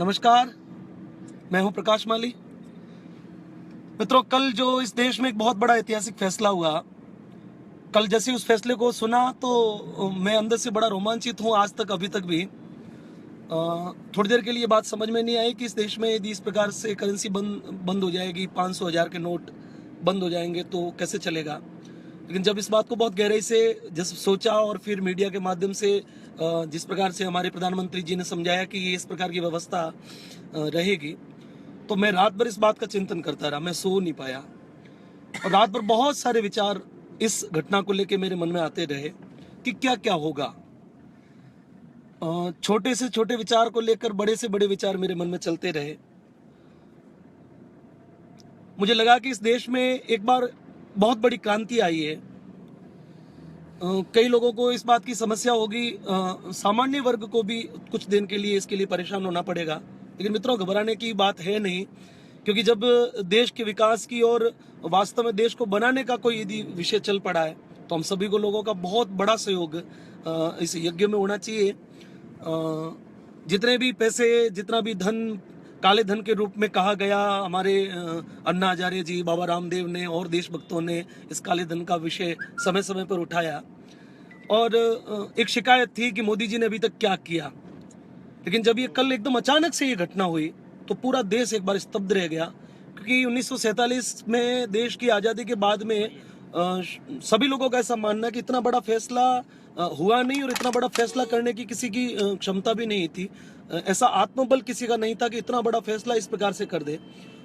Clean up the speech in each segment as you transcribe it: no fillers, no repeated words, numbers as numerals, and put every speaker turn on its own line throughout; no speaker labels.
नमस्कार, मैं हूं प्रकाश माली। मित्रों, कल जो इस देश में एक बहुत बड़ा ऐतिहासिक फैसला हुआ, कल जैसे उस फैसले को सुना तो मैं अंदर से बड़ा रोमांचित हूं। आज तक अभी तक भी थोड़ी देर के लिए बात समझ में नहीं आई कि इस देश में यदि इस प्रकार से करेंसी बंद हो जाएगी, 500 हज़ार के नोट बंद हो जाएंगे तो कैसे चलेगा। लेकिन जब इस बात को बहुत गहराई से जैसे सोचा और फिर मीडिया के माध्यम से जिस प्रकार से हमारे प्रधानमंत्री जी ने समझाया कि ये इस प्रकार की व्यवस्था रहेगी, तो मैं रात भर इस बात का चिंतन करता रहा। मैं सो नहीं पाया और रात भर बहुत सारे विचार इस घटना को लेकर मेरे मन में आते रहे कि क्या क्या होगा। छोटे से छोटे विचार को लेकर बड़े से बड़े विचार मेरे मन में चलते रहे। मुझे लगा कि इस देश में एक बार बहुत बड़ी क्रांति आई है। कई लोगों को इस बात की समस्या होगी, सामान्य वर्ग को भी कुछ दिन के लिए इसके लिए परेशान होना पड़ेगा। लेकिन मित्रों, घबराने की बात है नहीं, क्योंकि जब देश के विकास की और वास्तव में देश को बनाने का कोई यदि विषय चल पड़ा है तो हम सभी को लोगों का बहुत बड़ा सहयोग इस यज्ञ में होना चाहिए। जितने भी पैसे, जितना भी धन काले धन के रूप में कहा गया, हमारे अन्ना हजारे जी, बाबा रामदेव ने और देशभक्तों ने इस काले धन का विषय समय समय पर उठाया और एक शिकायत थी कि मोदी जी ने अभी तक क्या किया। लेकिन जब ये कल एकदम अचानक से ये घटना हुई तो पूरा देश एक बार स्तब्ध रह गया, क्योंकि 1947 में देश की आज़ादी के बाद में सभी लोगों का ऐसा मानना है कि इतना बड़ा फैसला हुआ नहीं और इतना बड़ा फैसला करने की किसी की क्षमता भी नहीं थी। ऐसा आत्मबल किसी का नहीं था कि इतना बड़ा फैसला इस प्रकार से कर दे,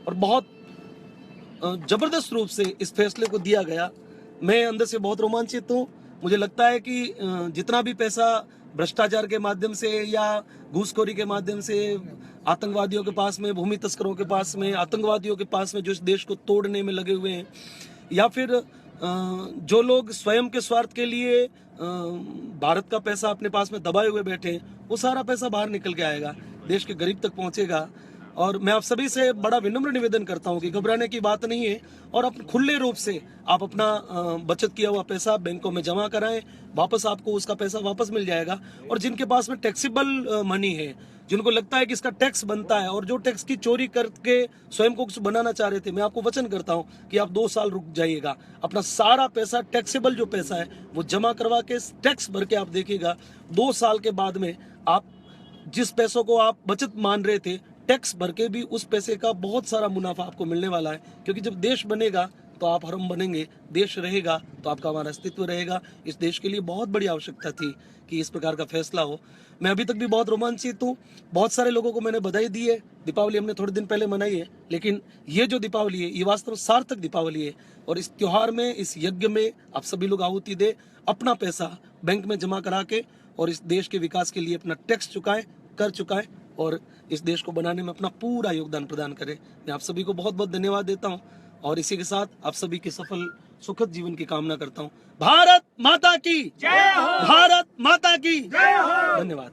और बहुत जबरदस्त रूप से इस फैसले को दिया गया। मैं अंदर से बहुत रोमांचित हूँ। मुझे लगता है कि जितना भी पैसा भ्रष्टाचार के माध्यम से या घूसखोरी के माध्यम से आतंकवादियों के पास में, भूमि तस्करों के पास में, आतंकवादियों के पास में जो इस देश को तोड़ने में लगे हुए हैं, या फिर जो लोग स्वयं के स्वार्थ के लिए भारत का पैसा अपने पास में दबाए हुए बैठे हैं, वो सारा पैसा बाहर निकल के आएगा, देश के गरीब तक पहुंचेगा। और मैं आप सभी से बड़ा विनम्र निवेदन करता हूं कि घबराने की बात नहीं है, और आप खुले रूप से आप अपना बचत किया हुआ पैसा बैंकों में जमा कराएं, वापस आपको उसका पैसा वापस मिल जाएगा। और जिनके पास में टैक्सेबल मनी है, जिनको लगता है कि इसका टैक्स बनता है और जो टैक्स की चोरी करके स्वयं को कुछ बनाना चाह रहे थे, मैं आपको वचन करता हूं कि आप 2 साल रुक जाइएगा। अपना सारा पैसा, टैक्सेबल जो पैसा है वो जमा करवा के टैक्स भर के आप देखिएगा, 2 साल के बाद में आप जिस पैसों को आप बचत मान रहे थे, टैक्स भर के भी उस पैसे का बहुत सारा मुनाफा आपको मिलने वाला है। क्योंकि जब देश बनेगा तो आप हम बनेंगे, देश रहेगा तो आपका हमारा अस्तित्व रहेगा। इस देश के लिए बहुत बड़ी आवश्यकता थी कि इस प्रकार का फैसला हो। मैं अभी तक भी बहुत रोमांचित हूँ। बहुत सारे लोगों को मैंने बधाई दी है। दीपावली हमने थोड़े दिन पहले मनाई है, लेकिन ये जो दीपावली है ये वास्तव में सार्थक दीपावली है। और इस त्योहार में, इस यज्ञ में आप सभी लोग आहुति दे, अपना पैसा बैंक में जमा करा के और इस देश के विकास के लिए अपना टैक्स कर चुकाएं और इस देश को बनाने में अपना पूरा योगदान प्रदान करें। मैं आप सभी को बहुत बहुत धन्यवाद देता हूं और इसी के साथ आप सभी के सफल सुखद जीवन की कामना करता हूं। भारत माता की जय हो! भारत माता की जय हो! धन्यवाद।